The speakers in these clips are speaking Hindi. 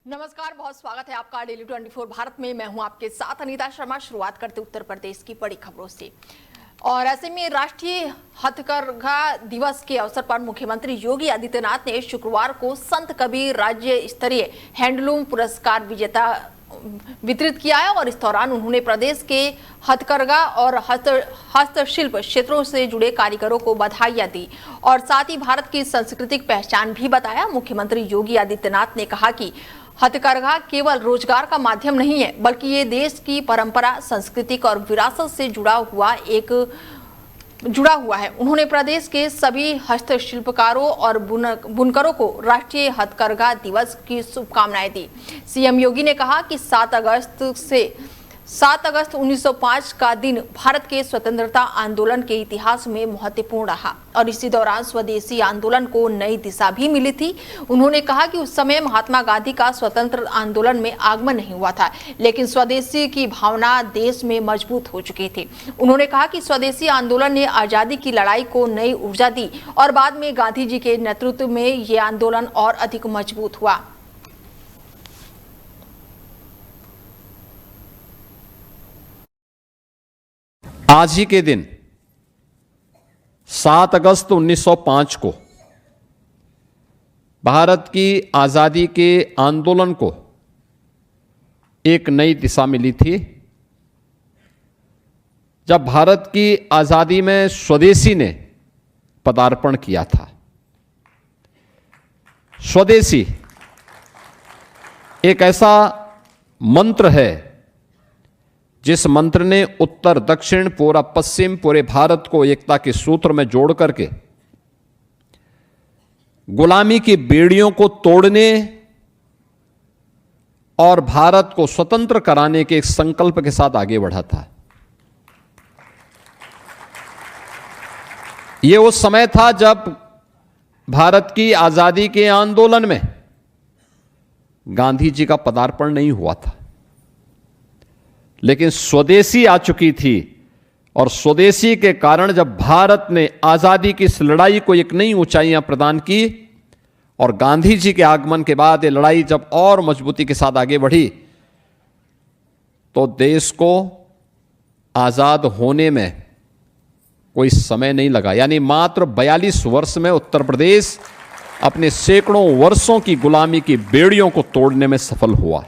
नमस्कार, बहुत स्वागत है आपका डेली 24 भारत में। मैं हूं आपके साथ अनीता शर्मा। शुरुआत करते उत्तर प्रदेश की बड़ी खबरों से। और ऐसे में राष्ट्रीय हथकरघा दिवस के अवसर पर मुख्यमंत्री योगी आदित्यनाथ ने शुक्रवार को संत कबीर राज्य स्तरीय हैंडलूम पुरस्कार विजेता वितरित किया है और इस दौरान उन्होंने प्रदेश के हथकरघा और हस्तशिल्प क्षेत्रों से जुड़े कारीगरों को बधाइयां दी और साथ ही भारत की सांस्कृतिक पहचान भी बताया। मुख्यमंत्री योगी आदित्यनाथ ने कहा कि हथकरघा केवल रोजगार का माध्यम नहीं है, बल्कि ये देश की परंपरा, सांस्कृतिक और विरासत से जुड़ा हुआ है। उन्होंने प्रदेश के सभी हस्तशिल्पकारों और बुनकरों को राष्ट्रीय हथकरघा दिवस की शुभकामनाएं दी। सीएम योगी ने कहा कि 7 अगस्त 1905 का दिन भारत के स्वतंत्रता आंदोलन के इतिहास में महत्वपूर्ण रहा और इसी दौरान स्वदेशी आंदोलन को नई दिशा भी मिली थी। उन्होंने कहा कि उस समय महात्मा गांधी का स्वतंत्र आंदोलन में आगमन नहीं हुआ था, लेकिन स्वदेशी की भावना देश में मजबूत हो चुकी थी। उन्होंने कहा कि स्वदेशी आंदोलन ने आजादी की लड़ाई को नई ऊर्जा दी और बाद में गांधी जी के नेतृत्व में ये आंदोलन और अधिक मजबूत हुआ। आज ही के दिन 7 अगस्त 1905 को भारत की आजादी के आंदोलन को एक नई दिशा मिली थी, जब भारत की आजादी में स्वदेशी ने पदार्पण किया था। स्वदेशी एक ऐसा मंत्र है जिस मंत्र ने उत्तर दक्षिण, पूरा पश्चिम, पूरे भारत को एकता के सूत्र में जोड़ करके गुलामी की बेड़ियों को तोड़ने और भारत को स्वतंत्र कराने के एक संकल्प के साथ आगे बढ़ा था। यह उस समय था जब भारत की आजादी के आंदोलन में गांधी जी का पदार्पण नहीं हुआ था, लेकिन स्वदेशी आ चुकी थी और स्वदेशी के कारण जब भारत ने आजादी की इस लड़ाई को एक नई ऊंचाइयां प्रदान की और गांधी जी के आगमन के बाद ये लड़ाई जब और मजबूती के साथ आगे बढ़ी, तो देश को आजाद होने में कोई समय नहीं लगा। यानी मात्र 42 वर्ष में उत्तर प्रदेश अपने सैकड़ों वर्षों की गुलामी की बेड़ियों को तोड़ने में सफल हुआ।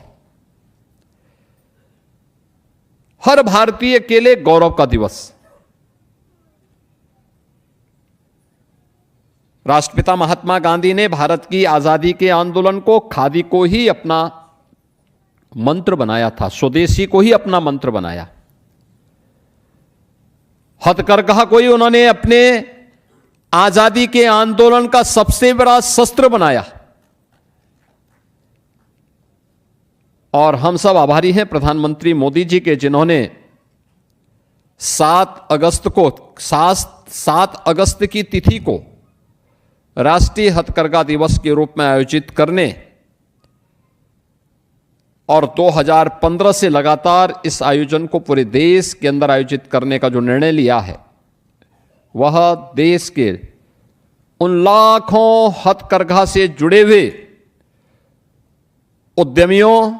हर भारतीय के लिए गौरव का दिवस। राष्ट्रपिता महात्मा गांधी ने भारत की आजादी के आंदोलन को खादी को ही अपना मंत्र बनाया था, स्वदेशी को ही अपना मंत्र बनाया। हथकरघा को ही उन्होंने अपने आजादी के आंदोलन का सबसे बड़ा शस्त्र बनाया। और हम सब आभारी हैं प्रधानमंत्री मोदी जी के, जिन्होंने 7 अगस्त की तिथि को राष्ट्रीय हथकरघा दिवस के रूप में आयोजित करने और 2015 से लगातार इस आयोजन को पूरे देश के अंदर आयोजित करने का जो निर्णय लिया है, वह देश के उन लाखों हथकरघा से जुड़े हुए उद्यमियों,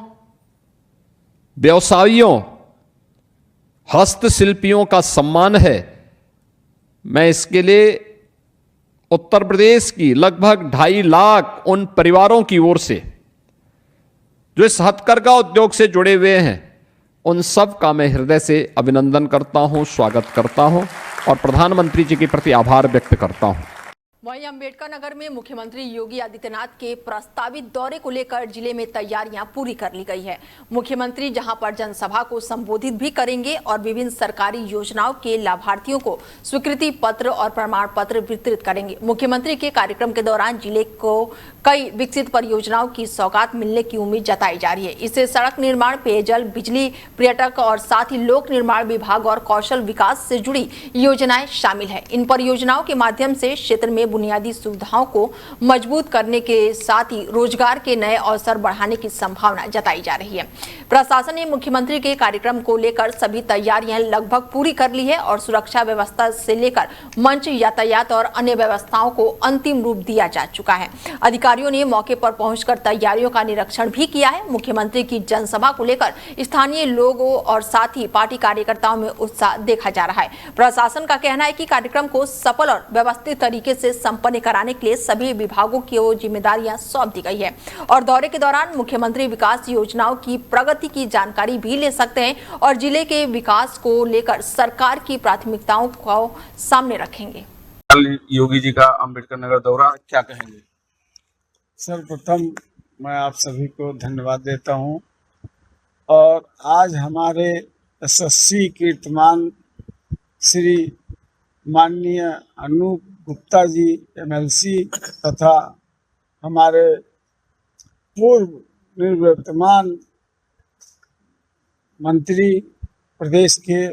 व्यवसायियों, हस्तशिल्पियों का सम्मान है। मैं इसके लिए उत्तर प्रदेश की लगभग 2.5 लाख उन परिवारों की ओर से जो इस हथकरघा उद्योग से जुड़े हुए हैं, उन सब का मैं हृदय से अभिनंदन करता हूं, स्वागत करता हूं और प्रधानमंत्री जी के प्रति आभार व्यक्त करता हूं। वहीं अंबेडकर नगर में मुख्यमंत्री योगी आदित्यनाथ के प्रस्तावित दौरे को लेकर जिले में तैयारियां पूरी कर ली गई है। मुख्यमंत्री जहां पर जनसभा को संबोधित भी करेंगे और विभिन्न सरकारी योजनाओं के लाभार्थियों को स्वीकृति पत्र और प्रमाण पत्र वितरित करेंगे। मुख्यमंत्री के कार्यक्रम के दौरान जिले को कई विकसित परियोजनाओं की सौगात मिलने की उम्मीद जताई जा रही है। इससे सड़क निर्माण, पेयजल, बिजली, पर्यटक और साथ ही लोक निर्माण विभाग और कौशल विकास से जुड़ी योजनाएं शामिल है। इन परियोजनाओं के माध्यम से क्षेत्र में बुनियादी सुविधाओं को मजबूत करने के साथ ही रोजगार के नए अवसर बढ़ाने की संभावना जताई जा रही है। प्रशासन ने मुख्यमंत्री के कार्यक्रम को लेकर सभी तैयारियां लगभग पूरी कर ली है और सुरक्षा व्यवस्था से लेकर मंच, यातायात और अन्य व्यवस्थाओं को अंतिम रूप दिया जा चुका है। अधिकारियों ने मौके पर पहुंचकर तैयारियों का निरीक्षण भी किया है। मुख्यमंत्री की जनसभा को लेकर स्थानीय लोगों और साथ ही पार्टी कार्यकर्ताओं में उत्साह देखा जा रहा है। प्रशासन का कहना है कि कार्यक्रम को सफल और व्यवस्थित तरीके से संपन्न कराने के लिए सभी विभागों की जिम्मेदारियां सौंप दी गई है और दौरे के दौरान मुख्यमंत्री विकास योजनाओं की प्रगति की जानकारी भी ले सकते हैं और जिले के विकास को लेकर सरकार की प्राथमिकताओं को सामने रखेंगे। योगी जी का अंबेडकर नगर दौरा, क्या कहेंगे? सर्वप्रथम मैं आप सभी को धन्यवाद देता हूं और आज हमारे यशस्वी कीर्तिमान श्री माननीय अनूप गुप्ता जी एमएलसी तथा हमारे पूर्व निवर्तमान मंत्री प्रदेश के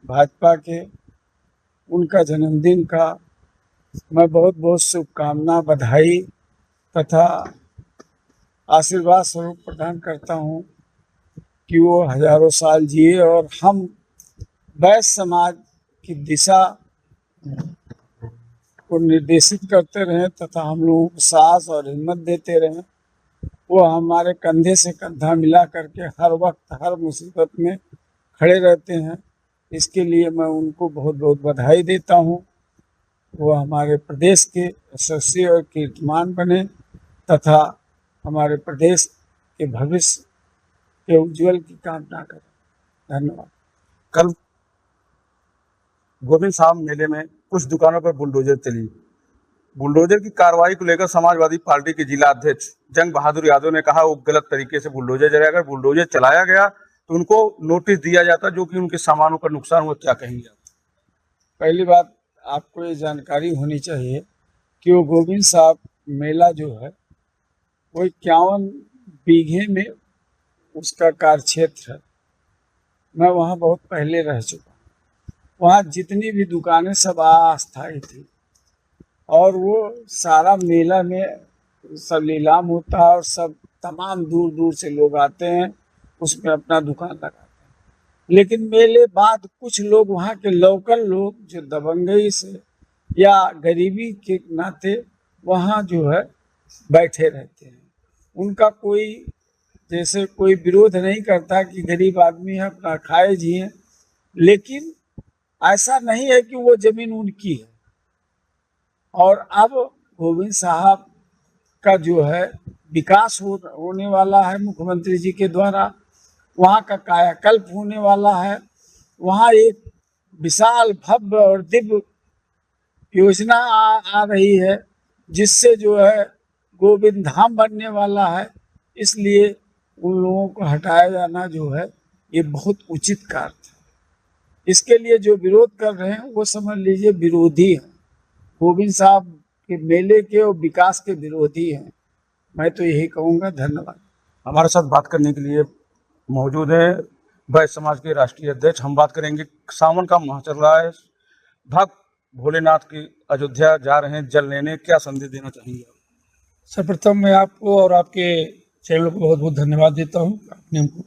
भाजपा के, उनका जन्मदिन का मैं बहुत बहुत शुभकामना, बधाई तथा आशीर्वाद स्वरूप प्रदान करता हूं कि वो हजारों साल जिए और हम वैश्य समाज की दिशा को निर्देशित करते रहें तथा हम लोगों को साहस और हिम्मत देते रहें। वो हमारे कंधे से कंधा मिला करके हर वक्त हर मुसीबत में खड़े रहते हैं। इसके लिए मैं उनको बहुत बहुत बधाई देता हूं। वो हमारे प्रदेश के यशस्वी और कीर्तिमान बने तथा हमारे प्रदेश के भविष्य के उज्जवल की कामना करें। धन्यवाद। कल गोविंद साहब मेले में कुछ दुकानों पर बुलडोजर चली। बुलडोजर की कार्रवाई को लेकर समाजवादी पार्टी के जिला अध्यक्ष जंग बहादुर यादव ने कहा वो गलत तरीके से बुलडोजर चलाया। अगर बुलडोजर चलाया गया तो उनको नोटिस दिया जाता जो कि उनके सामानों का नुकसान हुआ। क्या कहेंगे आप? पहली बात आपको ये जानकारी होनी चाहिए कि वो गोविंद साहब मेला जो है वो 51 बीघे में उसका कार्यक्षेत्र है। मैं वहाँ बहुत पहले रह चुका हूँ। वहाँ जितनी भी दुकानें सब अस्थायी थी और वो सारा मेला में सब नीलाम होता है और सब तमाम दूर दूर से लोग आते हैं, उसमें अपना दुकान लगाते हैं। लेकिन मेले बाद कुछ लोग वहाँ के लोकल लोग जो दबंगई से या गरीबी के नाते वहाँ जो है बैठे रहते हैं। उनका कोई जैसे कोई विरोध नहीं करता कि गरीब आदमी है अपना खाए जिए, लेकिन ऐसा नहीं है कि वो जमीन उनकी है। और अब गोविंद साहब का जो है विकास होने वाला है मुख्यमंत्री जी के द्वारा, वहाँ का कायाकल्प होने वाला है। वहाँ एक विशाल भव्य और दिव्य योजना आ रही है जिससे जो है गोविंद धाम बनने वाला है। इसलिए उन लोगों को हटाया जाना जो है ये बहुत उचित कार्य है। इसके लिए जो विरोध कर रहे हैं वो समझ लीजिए विरोधी हैं, गोविंद साहब के मेले के और विकास के विरोधी हैं। मैं तो यही कहूँगा। धन्यवाद। हमारे साथ बात करने के लिए मौजूद है वैश्य समाज के राष्ट्रीय अध्यक्ष। हम बात करेंगे, सावन का माह चल रहा है, भक्त भोलेनाथ की अयोध्या जा रहे हैं जल लेने, क्या संदेश देना चाहेंगे? सर्वप्रथम मैं आपको और आपके चैनल को बहुत बहुत धन्यवाद देता हूँ। आपने हमको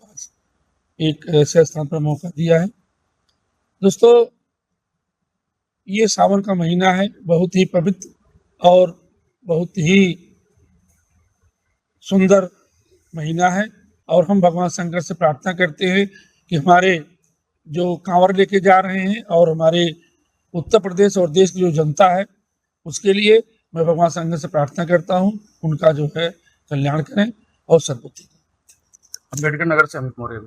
एक ऐसे स्थान पर मौका दिया है। दोस्तों, ये सावन का महीना है, बहुत ही पवित्र और बहुत ही सुंदर महीना है और हम भगवान शंकर से प्रार्थना करते हैं कि हमारे जो कांवर लेके जा रहे हैं और हमारे उत्तर प्रदेश और देश की जो जनता है उसके लिए मैं भगवान शंकर से प्रार्थना करता हूं, उनका जो है कल्याण करें और सर्वोत्तम। अम्बेडकर नगर से अमित मौर्य।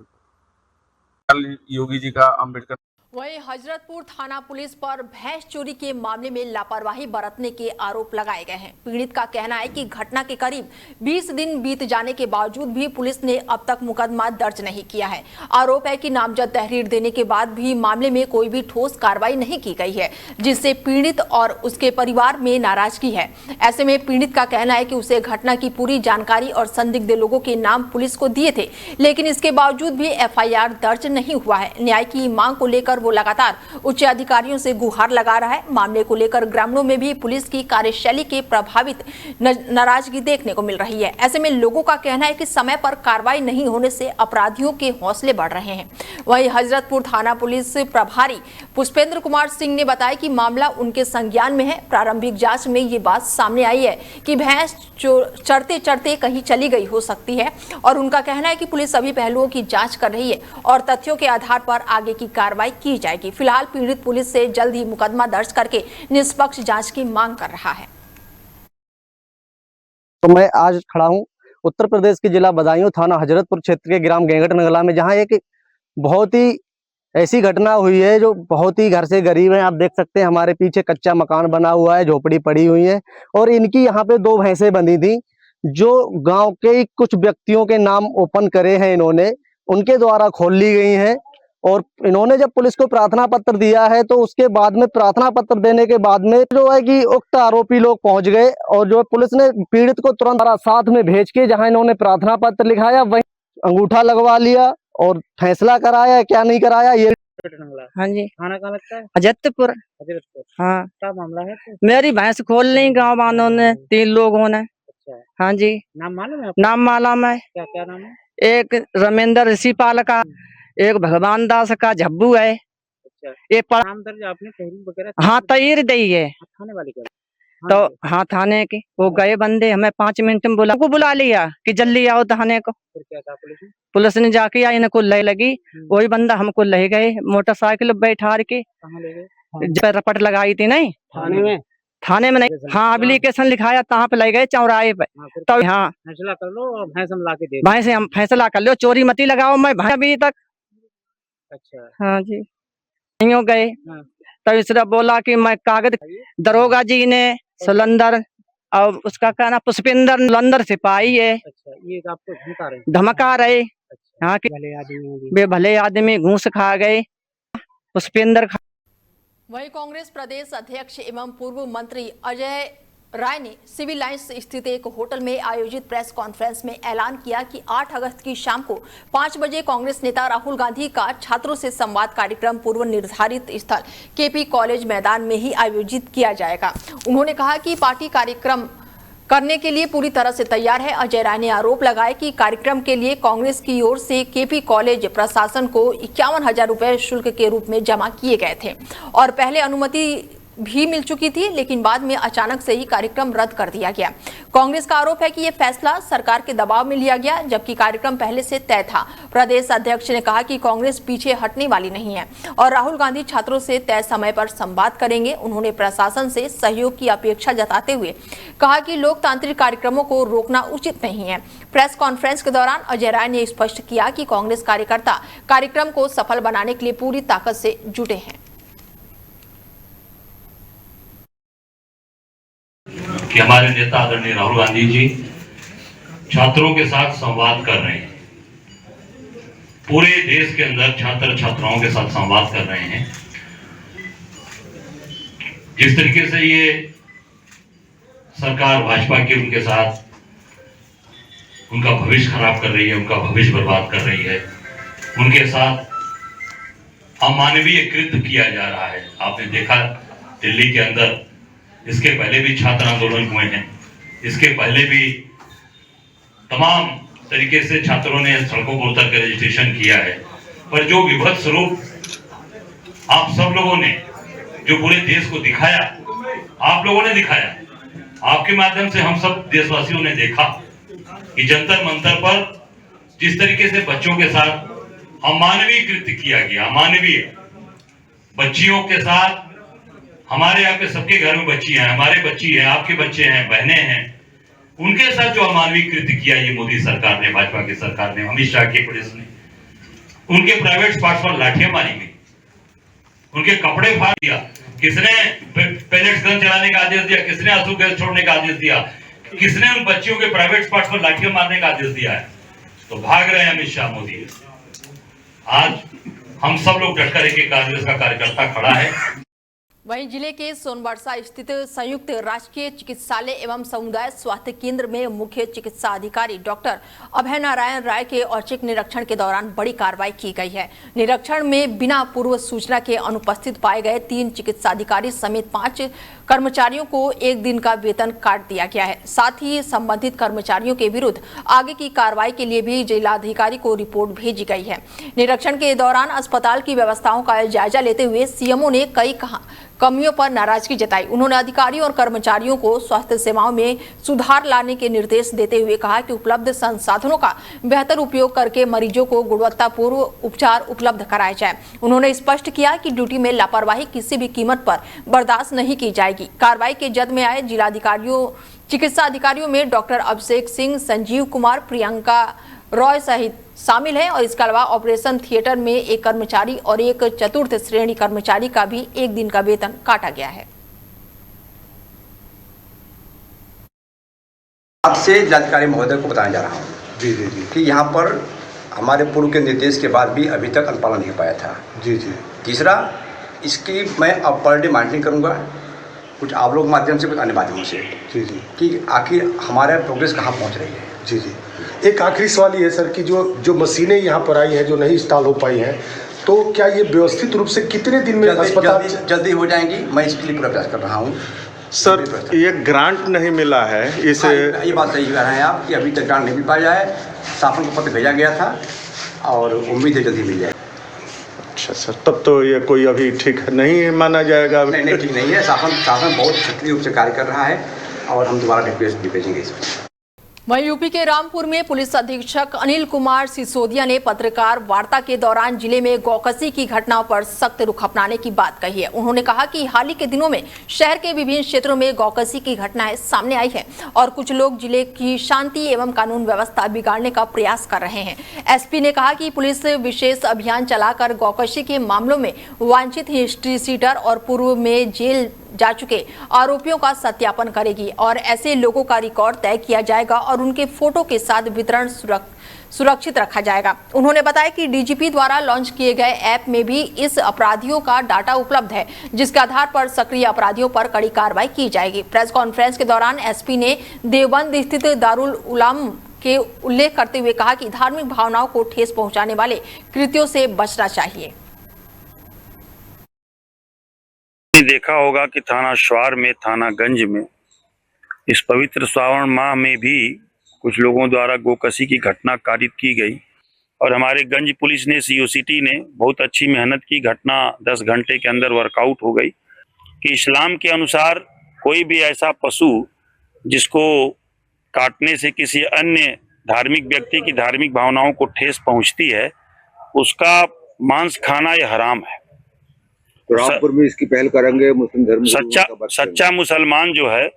कल योगी जी का अम्बेडकर। वहीं हजरतपुर थाना पुलिस पर भैंस चोरी के मामले में लापरवाही बरतने के आरोप लगाए गए हैं। पीड़ित का कहना है कि घटना के करीब 20 दिन बीत जाने के बावजूद भी पुलिस ने अब तक मुकदमा दर्ज नहीं किया है। आरोप है कि नामजद तहरीर देने के बाद भी मामले में कोई भी ठोस कार्रवाई नहीं की गई है, जिससे पीड़ित और उसके परिवार में नाराजगी है। ऐसे में पीड़ित का कहना है कि उसे घटना की पूरी जानकारी और संदिग्ध लोगों के नाम पुलिस को दिए थे, लेकिन इसके बावजूद भी FIR दर्ज नहीं हुआ है। न्याय की मांग को लेकर वो लगातार उच्च अधिकारियों से गुहार लगा रहा है। मामले को लेकर ग्रामीणों में भी पुलिस की कार्यशैली के प्रभावित नाराजगी देखने को मिल रही है। ऐसे में लोगों का कहना है कि समय पर कार्रवाई नहीं होने से अपराधियों के हौसले बढ़ रहे हैं। वहीं हजरतपुर थाना पुलिस प्रभारी पुष्पेंद्र कुमार सिंह ने बताया कि मामला उनके संज्ञान में है। प्रारंभिक जांच में ये बात सामने आई है कि भैंस चढ़ते चढ़ते कहीं चली गई हो सकती है और उनका कहना है कि पुलिस सभी पहलुओं की जांच कर रही है और तथ्यों के आधार पर आगे की कार्रवाई की जाएगी। फिलहाल पीड़ित पुलिस से जल्द ही मुकदमा दर्ज करके निष्पक्ष जांच की मांग कर रहा है। तो मैं आज खड़ा हूं उत्तर प्रदेश के जिला बदायूं थाना हजरतपुर क्षेत्र के ग्राम गेंगट नगला में, जहां एक बहुत ही ऐसी घटना हुई है जो बहुत ही घर से गरीब है। आप देख सकते हैं हमारे पीछे कच्चा मकान बना हुआ है, झोपड़ी पड़ी हुई है और इनकी यहाँ पे 2 भैंसें बंधी थी जो गांव के कुछ व्यक्तियों के नाम ओपन करे हैं इन्होंने, उनके द्वारा खोल ली गई हैं। और इन्होंने जब पुलिस को प्रार्थना पत्र दिया है तो उसके बाद में प्रार्थना पत्र देने के बाद में जो है कि उक्त आरोपी लोग पहुंच गए और जो पुलिस ने पीड़ित को तुरंत साथ में भेज के जहां इन्होंने प्रार्थना पत्र लिखाया वहीं अंगूठा लगवा लिया और फैसला कराया। क्या नहीं कराया ये। हाँ जी। खाना कहाँ लगता है? हजरतपुर। हजरतपुर। हाँ। क्या मामला है? मेरी भैंस खोल ली गांव वालों ने, 3 लोगों ने। अच्छा। हाँ जी। नाम मालूम है आपको? नाम मालूम है। क्या क्या नाम है? एक रमेंद्र ऋषिपाल का, एक भगवान दास का झब्बू है। अच्छा। एक नाम दर्ज आपने तहरीर वगैरह? हाँ तैयार दी है। थाने वाली का? तो हाँ थाने के वो गए बंदे, हमें 5 मिनट में बुला लिया कि जल्दी आओ थाने को। फिर क्या था पुलिस ने? पुलिस ने जाके आई, इनको ले लगी, वही बंदा हमको ले गए मोटरसाइकिल बैठा के। कहाँ ले गए? जब रपट लगाई थी नहीं थाने में? थाने में नहीं, हाँ एप्लीकेशन लिखाया तहाँ पे ले गए चौराहे पे। तो हाँ फैसला कर लो और भैंस हम ला के दे। भैंस हम फैसला कर लो, चोरी मती लगाओ। मैं भैंस अभी तक। अच्छा। हाँ जी नहीं हो गए। तब इसने बोला कि मैं कागज, दरोगा जी ने सिलेंडर और उसका कहना पुष्पेंद्र लंदर सिपाही है। अच्छा, ये आपको धमका रहे? धमका रहे। अच्छा। हाँ कि भले आदमी वे भले आदमी घूस खा गए। पुष्पेंद्र वहीं कांग्रेस प्रदेश अध्यक्ष एवं पूर्व मंत्री अजय राय ने सिविल लाइंस स्थित एक होटल में आयोजित प्रेस कॉन्फ्रेंस में ऐलान किया कि 8 अगस्त की शाम को 5 बजे कांग्रेस नेता राहुल गांधी का छात्रों से संवाद कार्यक्रम पूर्व निर्धारित स्थल केपी कॉलेज मैदान में ही आयोजित किया जाएगा। उन्होंने कहा कि पार्टी कार्यक्रम करने के लिए पूरी तरह से तैयार है। अजय राय ने आरोप लगाया कि कार्यक्रम के लिए कांग्रेस की ओर से केपी कॉलेज प्रशासन को 51,000 रुपए शुल्क के रूप में जमा किए गए थे और पहले अनुमति भी मिल चुकी थी, लेकिन बाद में अचानक से ही कार्यक्रम रद्द कर दिया गया। कांग्रेस का आरोप है कि यह फैसला सरकार के दबाव में लिया गया, जबकि कार्यक्रम पहले से तय था। प्रदेश अध्यक्ष ने कहा कि कांग्रेस पीछे हटने वाली नहीं है और राहुल गांधी छात्रों से तय समय पर संवाद करेंगे। उन्होंने प्रशासन से सहयोग की अपेक्षा जताते हुए कहा कि लोकतांत्रिक कार्यक्रमों को रोकना उचित नहीं है। प्रेस कॉन्फ्रेंस के दौरान अजय राय ने स्पष्ट किया कि कांग्रेस कार्यकर्ता कार्यक्रम को सफल बनाने के लिए पूरी ताकत से जुटे हैं। कि हमारे नेता आदरणीय राहुल गांधी जी छात्रों के साथ संवाद कर रहे हैं, पूरे देश के अंदर छात्र छात्राओं के साथ संवाद कर रहे हैं। जिस तरीके से ये सरकार भाजपा की उनके साथ उनका भविष्य खराब कर रही है, उनका भविष्य बर्बाद कर रही है, उनके साथ अमानवीय कृत्य किया जा रहा है। आपने देखा दिल्ली के अंदर इसके पहले भी छात्र आंदोलन हुए हैं, इसके पहले भी तमाम तरीके से छात्रों ने सड़कों पर उतर कर रजिस्ट्रेशन किया है। पर जो विभत्स रूप आप सब लोगों ने जो पूरे देश को दिखाया, आप लोगों ने दिखाया, आपके माध्यम से हम सब देशवासियों ने देखा कि जंतर मंतर पर जिस तरीके से बच्चों के साथ अमानवीय कृत्य किया गया, अमानवीय बच्चियों के साथ। हमारे यहाँ पे सबके घर में बच्ची हैं, हमारे बच्ची हैं, आपके बच्चे हैं, बहनें हैं, उनके साथ जो अमानवीय कृत्य किया ये मोदी सरकार ने, भाजपा की सरकार ने, अमित शाह की पुलिस ने, उनके प्राइवेट स्पॉट्स पर लाठियां मारी गई, उनके कपड़े फाड़ दिया। किसने पेलेट्स गन चलाने का आदेश दिया? किसने आंसू गैस छोड़ने का आदेश दिया? किसने उन बच्चियों के प्राइवेट स्पॉट्स पर लाठियां मारने का आदेश दिया है? तो भाग रहे हैं अमित शाह, मोदी। आज हम सब लोग डटकर एक कांग्रेस का कार्यकर्ता खड़ा है। वहीं जिले के सोनबरसा स्थित संयुक्त राजकीय चिकित्सालय एवं समुदाय स्वास्थ्य केंद्र में मुख्य चिकित्सा अधिकारी डॉक्टर अभय नारायण राय के औचक निरीक्षण के दौरान बड़ी कार्रवाई की गई है। निरीक्षण में बिना पूर्व सूचना के अनुपस्थित पाए गए 3 चिकित्सा अधिकारी समेत 5 कर्मचारियों को 1 दिन का वेतन काट दिया गया है। साथ ही संबंधित कर्मचारियों के विरुद्ध आगे की कार्रवाई के लिए भी जिलाधिकारी को रिपोर्ट भेजी गई है। निरीक्षण के दौरान अस्पताल की व्यवस्थाओं का जायजा लेते हुए सीएमओ ने कई कमियों पर नाराजगी जताई। उन्होंने अधिकारियों और कर्मचारियों को स्वास्थ्य सेवाओं में सुधार लाने के निर्देश देते हुए कहा कि उपलब्ध संसाधनों का बेहतर उपयोग करके मरीजों को गुणवत्तापूर्ण उपचार उपलब्ध कराया जाए। उन्होंने स्पष्ट किया कि ड्यूटी में लापरवाही किसी भी कीमत पर बर्दाश्त नहीं की जाएगी। कार्रवाई के जद में आए जिलाधिकारियों चिकित्सा अधिकारियों में डॉक्टर अभिषेक सिंह, संजीव कुमार, प्रियंका रॉय सहित शामिल हैं और इसके अलावा ऑपरेशन थिएटर में एक कर्मचारी और एक चतुर्थ श्रेणी कर्मचारी का भी 1 दिन का वेतन काटा गया है। आज से जिलाधिकारी महोदय को बताने जा रहा हूँ जी कि यहाँ पर हमारे पूर्व के निर्देश के बाद भी अभी तक अनुपालन नहीं हो पाया था जी। तीसरा, इसकी मैं अब पर डे मॉनिटरिंग करूँगा, कुछ आप लोग माध्यम से, कुछ अन्य माध्यमों से जी कि आखिर हमारा प्रोग्रेस कहाँ पहुँच रही है जी। एक आखिरी सवाल ये है सर कि जो मशीनें यहाँ पर आई हैं, जो नहीं इंस्टॉल हो पाई हैं, तो क्या ये व्यवस्थित रूप से कितने दिन में अस्पताल जल्दी हो जाएंगी? मैं इसके लिए पूरा प्रयास कर रहा हूँ सर। ये ग्रांट नहीं मिला है इस ये बात सही कह रहे हैं आप कि अभी तक ग्रांट नहीं मिल पाया है। शासन को पत्र भेजा गया था और उम्मीद है जल्दी मिल जाए। अच्छा सर, तब तो ये कोई अभी ठीक नहीं माना जाएगा? नहीं, ठीक नहीं है। शासन बहुत सक्रिय रूप से कार्य कर रहा है और हम दोबारा रिक्वेस्ट भी भेजेंगे इसमें। वहीं यूपी के रामपुर में पुलिस अधीक्षक अनिल कुमार सिसोदिया ने पत्रकार वार्ता के दौरान जिले में गौकसी की घटनाओं पर सख्त रुख अपनाने की बात कही है। उन्होंने कहा कि हाल ही के दिनों में शहर के विभिन्न क्षेत्रों में गौकसी की घटनाएं सामने आई है और कुछ लोग जिले की शांति एवं कानून व्यवस्था बिगाड़ने का प्रयास कर रहे हैं। एसपी ने कहा कि पुलिस विशेष अभियान चलाकर गौकसी के मामलों में वांछित हिस्ट्री सीटर और पूर्व में जेल जा चुके आरोपियों का सत्यापन करेगी और ऐसे लोगों का रिकॉर्ड तय किया जाएगा और उनके फोटो के साथ वितरण सुरक्षित रखा जाएगा। उन्होंने बताया कि डीजीपी द्वारा लॉन्च किए गए ऐप में भी इस अपराधियों का डाटा उपलब्ध है, जिसके आधार पर सक्रिय अपराधियों पर कड़ी कार्रवाई की जाएगी। प्रेस कॉन्फ्रेंस के दौरान एसपी ने देवबंद स्थित दारुल उलाम के उल्लेख करते हुए कहा कि धार्मिक भावनाओं को ठेस पहुंचाने वाले कृत्यों से बचना चाहिए। देखा होगा कि थाना श्वार में, थाना गंज में इस पवित्र श्रावण माह में भी कुछ लोगों द्वारा गोकसी की घटना कारित की गई और हमारे गंज पुलिस ने, सीओसीटी ने बहुत अच्छी मेहनत की। घटना 10 घंटे के अंदर वर्कआउट हो गई कि इस्लाम के अनुसार कोई भी ऐसा पशु जिसको काटने से किसी अन्य धार्मिक व्यक्ति की धार्मिक भावनाओं को ठेस पहुंचती है, उसका मांस खाना ये हराम है। रामपुर में इसकी पहल करेंगे। मुस्लिम धर्म सच्चा मुसलमान जो है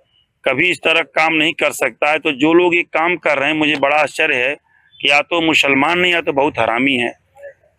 कभी इस तरह काम नहीं कर सकता है। तो जो लोग ये काम कर रहे हैं, मुझे बड़ा आश्चर्य है कि या तो मुसलमान नहीं या तो बहुत हरामी है।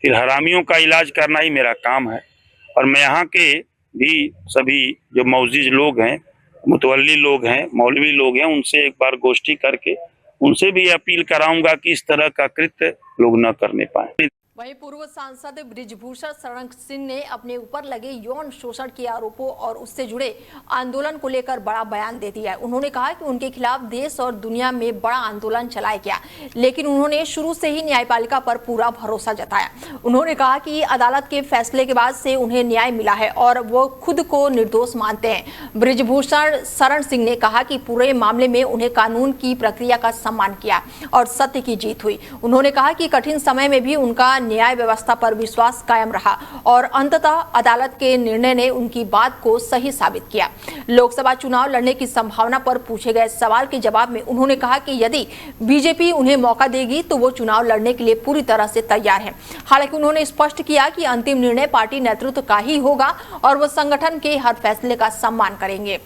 फिर हरामियों का इलाज करना ही मेरा काम है। और मैं यहाँ के भी सभी जो मौजूद लोग हैं, मुतवल्ली लोग हैं, मौलवी लोग हैं, उनसे एक बार गोष्ठी करके उनसे भी अपील कराऊंगा कि इस तरह का कृत्य लोग न करने पाए। वहीं पूर्व सांसद बृजभूषण शरण सिंह ने अपने ऊपर लगे यौन शोषण के आरोपों और उससे जुड़े आंदोलन को लेकर बड़ा बयान दे दिया है। उन्होंने कहा कि उनके खिलाफ देश और दुनिया में बड़ा आंदोलन चलाया गया, लेकिन उन्होंने शुरू से ही न्यायपालिका पर पूरा भरोसा जताया। उन्होंने कहा कि अदालत के फैसले के बाद से उन्हें न्याय मिला है और वो खुद को निर्दोष मानते हैं। बृजभूषण शरण सिंह ने कहा कि पूरे मामले में उन्हें कानून की प्रक्रिया का सम्मान किया और सत्य की जीत हुई। उन्होंने कहा कि कठिन समय में भी उनका न्याय व्यवस्था पर विश्वास कायम रहा और अंततः अदालत के निर्णय ने उनकी बात को सही साबित किया। लोकसभा चुनाव लड़ने की संभावना पर पूछे गए सवाल के जवाब में उन्होंने कहा कि यदि बीजेपी उन्हें मौका देगी तो वो चुनाव लड़ने के लिए पूरी तरह से तैयार है। हालांकि उन्होंने स्पष्ट किया कि अंतिम निर्णय पार्टी नेतृत्व का ही होगा और वो संगठन के हर फैसले का सम्मान करेंगे।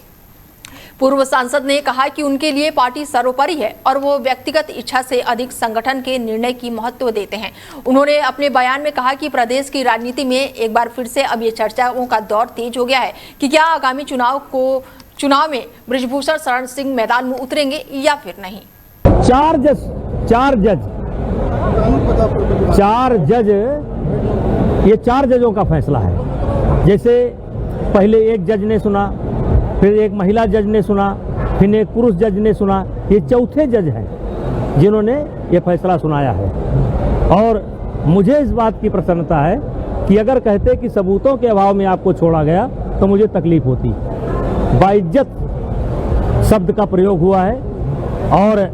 पूर्व सांसद ने कहा कि उनके लिए पार्टी सर्वोपरि है और वो व्यक्तिगत इच्छा से अधिक संगठन के निर्णय की महत्व देते हैं। उन्होंने अपने बयान में कहा कि प्रदेश की राजनीति में एक बार फिर से अब ये चर्चाओं का दौर तेज हो गया है कि क्या आगामी चुनाव में बृजभूषण शरण सिंह मैदान में उतरेंगे या फिर नहीं। 4 जज ये 4 जजों का फैसला है। जैसे पहले एक जज ने सुना, फिर एक महिला जज ने सुना, फिर एक पुरुष जज ने सुना। ये चौथे जज हैं जिन्होंने ये फैसला सुनाया है। और मुझे इस बात की प्रसन्नता है कि अगर कहते कि सबूतों के अभाव में आपको छोड़ा गया तो मुझे तकलीफ होती। बाइज्जत शब्द का प्रयोग हुआ है और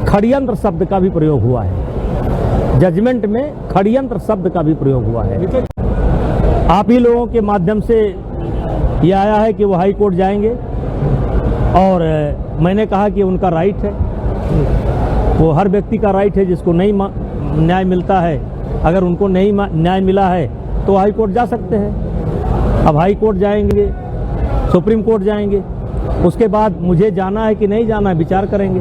षड्यंत्र शब्द का भी प्रयोग हुआ है। जजमेंट में षड्यंत्र शब्द का भी प्रयोग हुआ है। आप ही लोगों के माध्यम से ये आया है कि वो हाई कोर्ट जाएंगे और मैंने कहा कि उनका राइट है, वो हर व्यक्ति का राइट है। जिसको नहीं न्याय मिलता है, अगर उनको नहीं न्याय मिला है तो हाई कोर्ट जा सकते हैं। अब हाई कोर्ट जाएंगे, सुप्रीम कोर्ट जाएंगे, उसके बाद मुझे जाना है कि नहीं जाना है विचार करेंगे।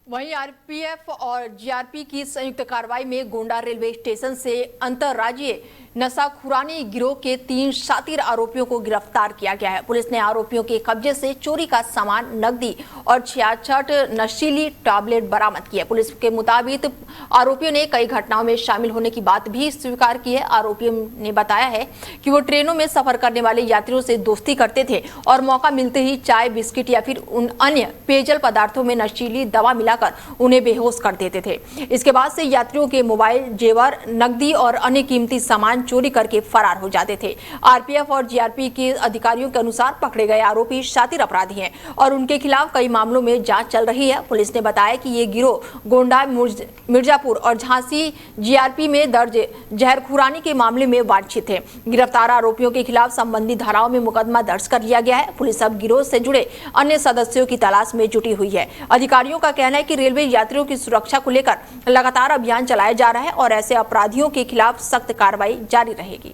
वहीं आरपीएफ और जीआरपी की संयुक्त कार्रवाई में गोंडा रेलवे स्टेशन से अंतर्राज्यीय नशाखुरानी गिरोह के 3 शातिर आरोपियों को गिरफ्तार किया गया है। पुलिस ने आरोपियों के कब्जे से चोरी का सामान, नकदी और 66 नशीली टैबलेट बरामद की है। पुलिस के मुताबिक आरोपियों ने कई घटनाओं में शामिल होने की बात भी स्वीकार की है। आरोपियों ने बताया है कि वो ट्रेनों में सफर करने वाले यात्रियों से दोस्ती करते थे और मौका मिलते ही चाय, बिस्किट या फिर उन अन्य पेयजल पदार्थों में नशीली दवा मिलाकर उन्हें बेहोश कर देते थे। इसके बाद से यात्रियों के मोबाइल, जेवर, नकदी और अन्य कीमती सामान चोरी करके फरार हो जाते थे। आरपीएफ और जीआरपी के अधिकारियों के अनुसार पकड़े गए आरोपी शातिर अपराधी हैं और उनके खिलाफ कई मामलों में जांच चल रही है। पुलिस ने बताया कि ये गिरोह गोंडा, मिर्जापुर और झांसी जीआरपी में दर्ज जहरखुरानी के मामले में वांछित थे। गिरफ्तार आरोपियों के खिलाफ संबंधित धाराओं में मुकदमा दर्ज कर लिया गया है। पुलिस अब गिरोह से जुड़े अन्य सदस्यों की तलाश में जुटी हुई है। अधिकारियों का कहना है कि रेलवे यात्रियों की सुरक्षा को लेकर लगातार अभियान चलाया जा रहा है और ऐसे अपराधियों के खिलाफ सख्त कार्रवाई जारी रहेगी।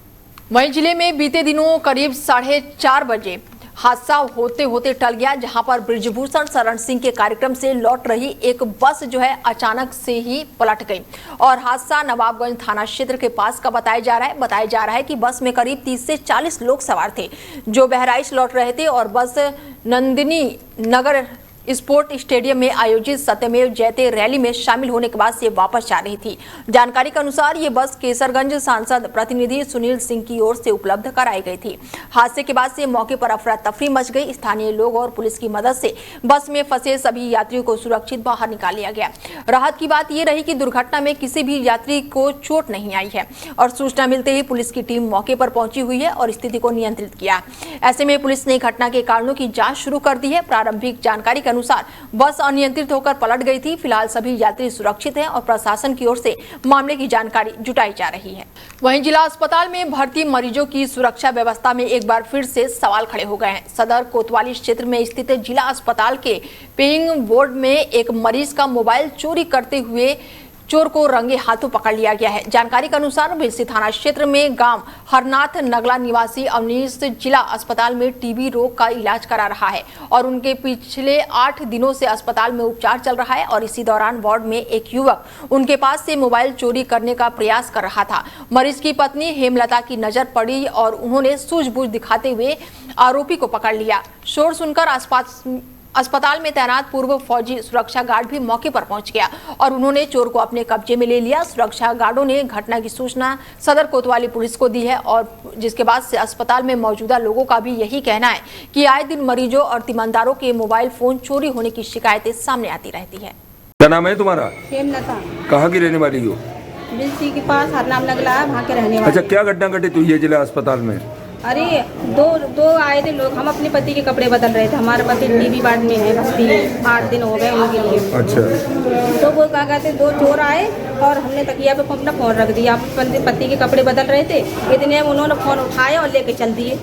वहीं जिले में बीते दिनों करीब 4:30 बजे हादसा होते होते टल गया, जहां पर ब्रिजभूषण शरण सिंह के कार्यक्रम से लौट रही एक बस जो है अचानक से ही पलट गई और हादसा नवाबगंज थाना क्षेत्र के पास का बताया जा रहा है कि बस में करीब 30 से 40 लोग सवार थे जो बहराइच लौट रहे थे और बस नंदिनी नगर स्पोर्ट स्टेडियम में आयोजित सत्यमेव जयते रैली में शामिल होने के बाद से वापस जा रही थी। जानकारी के अनुसार ये बस केसरगंज सांसद प्रतिनिधि सुनील सिंह की ओर से उपलब्ध कराई गई थी। हादसे के बाद से मौके पर अफरा तफरी मच गई। स्थानीय लोग और पुलिस की मदद से बस में फंसे सभी यात्रियों को सुरक्षित बाहर निकाल लिया गया। राहत की बात यह रही कि दुर्घटना में किसी भी यात्री को चोट नहीं आई है और सूचना मिलते ही पुलिस की टीम मौके पर पहुंची हुई है और स्थिति को नियंत्रित किया। ऐसे में पुलिस ने घटना के कारणों की जाँच शुरू कर दी है। प्रारंभिक जानकारी के अनुसार बस अनियंत्रित होकर पलट गई थी। फिलहाल सभी यात्री सुरक्षित हैं और प्रशासन की ओर से मामले की जानकारी जुटाई जा रही है। वहीं जिला अस्पताल में भर्ती मरीजों की सुरक्षा व्यवस्था में एक बार फिर से सवाल खड़े हो गए हैं। सदर कोतवाली क्षेत्र में स्थित जिला अस्पताल के पेइंग वार्ड में एक मरीज का मोबाइल चोरी करते हुए चोर को रंगे हाथों पकड़ लिया गया है। जानकारी के अनुसार बिलसी थाना क्षेत्र में गांव हरनाथ नगला निवासी अवनीश जिला अस्पताल में टीबी रोग का इलाज करा रहा है और उनके पिछले 8 दिनों से अस्पताल में उपचार चल रहा है और इसी दौरान वार्ड में एक युवक उनके पास से मोबाइल चोरी करने का प्रयास कर रहा था। मरीज की पत्नी हेमलता की नजर पड़ी और उन्होंने सूझबूझ दिखाते हुए आरोपी को पकड़ लिया। शोर सुनकर अस्पताल में तैनात पूर्व फौजी सुरक्षा गार्ड भी मौके पर पहुंच गया और उन्होंने चोर को अपने कब्जे में ले लिया। सुरक्षा गार्डों ने घटना की सूचना सदर कोतवाली पुलिस को दी है और जिसके बाद से अस्पताल में मौजूदा लोगों का भी यही कहना है कि आए दिन मरीजों और तीमानदारों के मोबाइल फोन चोरी होने की शिकायतें सामने आती रहती है। क्या नाम है तुम्हारा? हेमलता। कहाँ की रहने वाली हो? बिलसी के पास हरनाम नगला है, वहाँ के रहने वाले। अच्छा, क्या घटना घटित हुई है जिला अस्पताल में? अरे दो आए थे लोग। हम अपने पति के कपड़े बदल रहे थे। हमारे पति टीबी वार्ड में है, बस्ती 8 दिन हो गए उनके लिए। अच्छा। तो वो क्या कहते 2 चोर आए और हमने तकिया पे अपना फोन रख दिया। पति के कपड़े बदल रहे थे, इतने उन्होंने फोन उठाया और लेके चल दिए।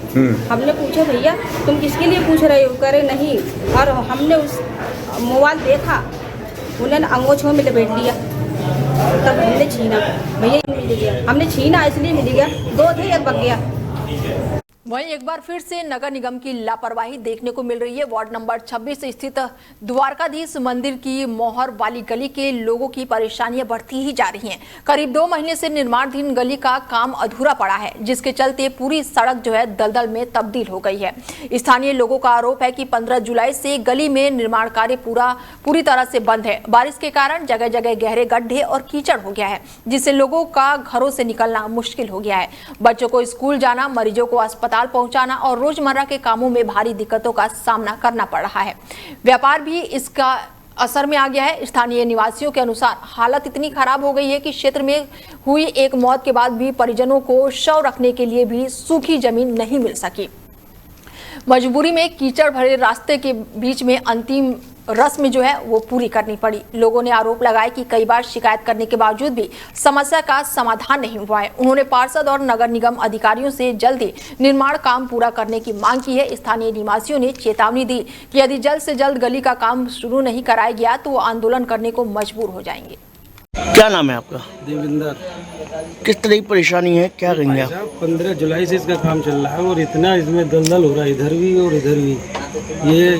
हमने पूछा भैया तुम किसके लिए पूछ रहे हो? करे नहीं। और हमने उस मोबाइल देखा, उन्होंने अंगोछों में लपेट लिया। तब हमने छीना, भैया मिल गया। हमने छीना इसलिए मिल गया, 2 थे एक बग गया। वहीं एक बार फिर से नगर निगम की लापरवाही देखने को मिल रही है। वार्ड नंबर 26 स्थित द्वारकाधीश मंदिर की मोहर वाली गली के लोगों की परेशानियां बढ़ती ही जा रही हैं। करीब 2 महीने से निर्माणाधीन गली का काम अधूरा पड़ा है, जिसके चलते पूरी सड़क जो है दलदल में तब्दील हो गई है। स्थानीय लोगों का आरोप है कि 15 जुलाई से गली में निर्माण कार्य पूरी तरह से बंद है। बारिश के कारण जगह जगह गहरे गड्ढे और कीचड़ हो गया है, जिससे लोगों का घरों से निकलना मुश्किल हो गया है। बच्चों को स्कूल जाना, मरीजों को अस्पताल अस्पताल पहुंचाना और रोजमर्रा के कामों में भारी दिक्कतों का सामना करना पड़ रहा है। व्यापार भी इसका असर में आ गया है। स्थानीय निवासियों के अनुसार हालत इतनी खराब हो गई है कि क्षेत्र में हुई एक मौत के बाद भी परिजनों को शव रखने के लिए भी सूखी जमीन नहीं मिल सकी। मजबूरी में कीचड़ भरे रास्ते के बीच में अंतिम रस्म जो है वो पूरी करनी पड़ी। लोगों ने आरोप लगाया कि कई बार शिकायत करने के बावजूद भी समस्या का समाधान नहीं हुआ है। उन्होंने पार्षद और नगर निगम अधिकारियों से जल्दी निर्माण काम पूरा करने की मांग की है। स्थानीय निवासियों ने चेतावनी दी कि यदि जल्द से जल्द गली का काम शुरू नहीं कराया गया तो वो आंदोलन करने को मजबूर हो जाएंगे। क्या नाम है आपका? देविंदर। किस तरह की परेशानी है, क्या कहेंगे आप? 15 जुलाई से इसका काम चल रहा है और इतना इसमें दलदल हो रहा है, इधर भी और इधर भी। ये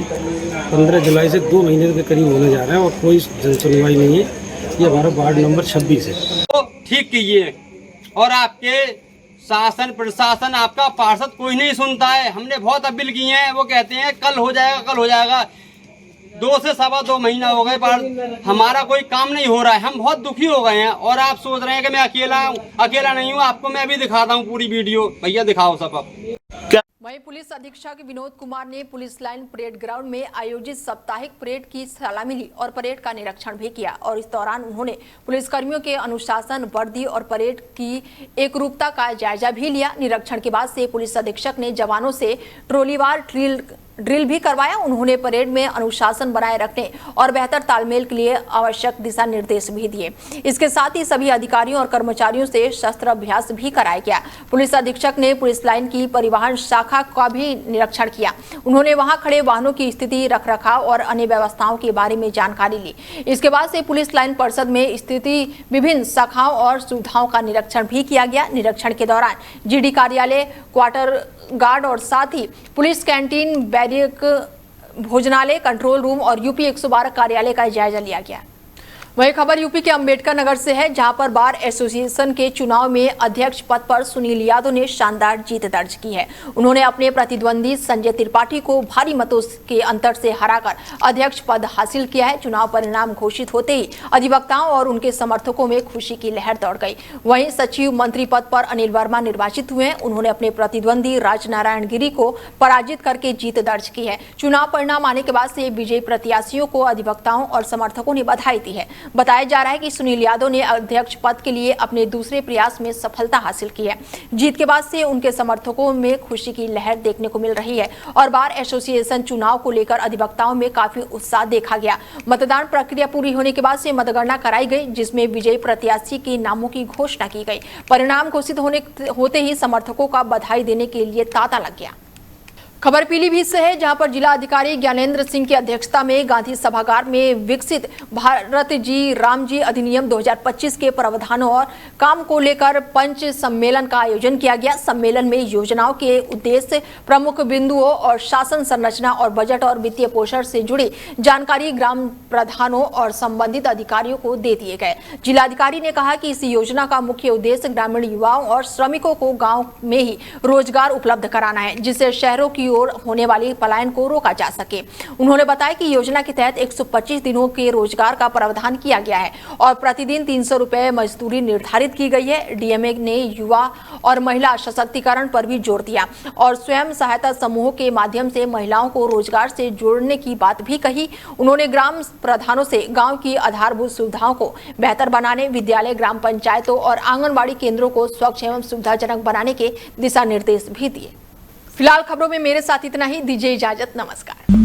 15 जुलाई से 2 महीने के करीब होने जा रहे हैं और कोई जन सुनवाई नहीं है। ये हमारा वार्ड नंबर 26 है। तो ठीक कीजिए और आपके शासन प्रशासन आपका पार्षद कोई नहीं सुनता है। हमने बहुत अपील की है, वो कहते हैं कल हो जाएगा कल हो जाएगा। 2 से 2.25 महीना हो गए पर हमारा कोई काम नहीं हो रहा है। हम बहुत दुखी हो गए हैं और आप सोच रहे हैं कि मैं अकेला नहीं हूँ। आपको मैं अभी दिखाता हूँ पूरी वीडियो। भैया दिखाओ सब आप। वहीं पुलिस अधीक्षक विनोद कुमार ने पुलिस लाइन परेड ग्राउंड में आयोजित साप्ताहिक परेड की सलामी ली और परेड का निरीक्षण भी किया और इस दौरान उन्होंने पुलिसकर्मियों के अनुशासन, वर्दी और परेड की एकरूपता का जायजा भी लिया। निरीक्षण के बाद से पुलिस अधीक्षक ने जवानों से ट्रोलीवार ड्रिल भी करवाया। उन्होंने परेड में अनुशासन बनाए रखने और बेहतर तालमेल के लिए आवश्यक दिशा निर्देश भी दिए। इसके साथ ही सभी अधिकारियों और कर्मचारियों से शस्त्र अभ्यास भी कराया गया। पुलिस अधीक्षक ने पुलिस लाइन की परिवहन शाखा का भी निरीक्षण किया। उन्होंने वहां खड़े वाहनों की स्थिति, रखरखाव और अन्य व्यवस्थाओं के बारे में जानकारी ली। इसके बाद से पुलिस लाइन परिसर में स्थिति, विभिन्न शाखाओं और सुविधाओं का निरीक्षण भी किया गया। निरीक्षण के दौरान जीडी कार्यालय, क्वार्टर गार्ड और साथ ही पुलिस कैंटीन, बैरिक, भोजनालय, कंट्रोल रूम और यूपी 112 कार्यालय का जायजा लिया गया। वही खबर यूपी के अंबेडकर नगर से है, जहां पर बार एसोसिएशन के चुनाव में अध्यक्ष पद पर सुनील यादव ने शानदार जीत दर्ज की है। उन्होंने अपने प्रतिद्वंदी संजय त्रिपाठी को भारी मतों के अंतर से हराकर अध्यक्ष पद हासिल किया है। चुनाव परिणाम घोषित होते ही अधिवक्ताओं और उनके समर्थकों में खुशी की लहर दौड़ गई। वहीं सचिव मंत्री पद पर अनिल वर्मा निर्वाचित हुए हैं। उन्होंने अपने प्रतिद्वंदी राजनारायण गिरी को पराजित करके जीत दर्ज की है। चुनाव परिणाम आने के बाद से विजयी प्रत्याशियों को अधिवक्ताओं और समर्थकों ने बधाई दी है। बताया जा रहा है कि सुनील यादव ने अध्यक्ष पद के लिए अपने दूसरे प्रयास में सफलता हासिल की है। जीत के बाद से उनके समर्थकों में खुशी की लहर देखने को मिल रही है और बार एसोसिएशन चुनाव को लेकर अधिवक्ताओं में काफी उत्साह देखा गया। मतदान प्रक्रिया पूरी होने के बाद से मतगणना कराई गई, जिसमें विजयी प्रत्याशी के नामों की घोषणा की गई। परिणाम घोषित होते ही समर्थकों का बधाई देने के लिए तांता लग गया। खबर पीलीभीत से है, जहां पर जिला अधिकारी ज्ञानेंद्र सिंह की अध्यक्षता में गांधी सभागार में विकसित भारत जी राम जी अधिनियम 2025 के प्रावधानों और काम को लेकर पंच सम्मेलन का आयोजन किया गया। सम्मेलन में योजनाओं के उद्देश्य, प्रमुख बिंदुओं और शासन संरचना और बजट और वित्तीय पोषण से जुड़ी जानकारी ग्राम प्रधानों और संबंधित अधिकारियों को दे दिए गए। जिलाधिकारी ने कहा कि इस योजना का मुख्य उद्देश्य ग्रामीण युवाओं और श्रमिकों को गाँव में ही रोजगार उपलब्ध कराना है, जिससे शहरों की ओर होने वाली पलायन को रोका जा सके। उन्होंने बताया कि योजना के तहत 125 दिनों के रोजगार का प्रावधान किया गया है और प्रतिदिन 300 रुपए मजदूरी निर्धारित की गई है। डीएमए ने युवा और महिला सशक्तिकरण पर भी जोर दिया और स्वयं सहायता समूहों के माध्यम से महिलाओं को रोजगार से जोड़ने की बात भी कही। उन्होंने ग्राम प्रधानों से गांव की आधारभूत सुविधाओं को बेहतर बनाने, विद्यालय, ग्राम पंचायतों और आंगनबाड़ी केंद्रों को स्वच्छ एवं सुविधाजनक बनाने के दिशा निर्देश भी दिए। फिलहाल खबरों में मेरे साथ इतना ही। दीजिए इजाजत, नमस्कार।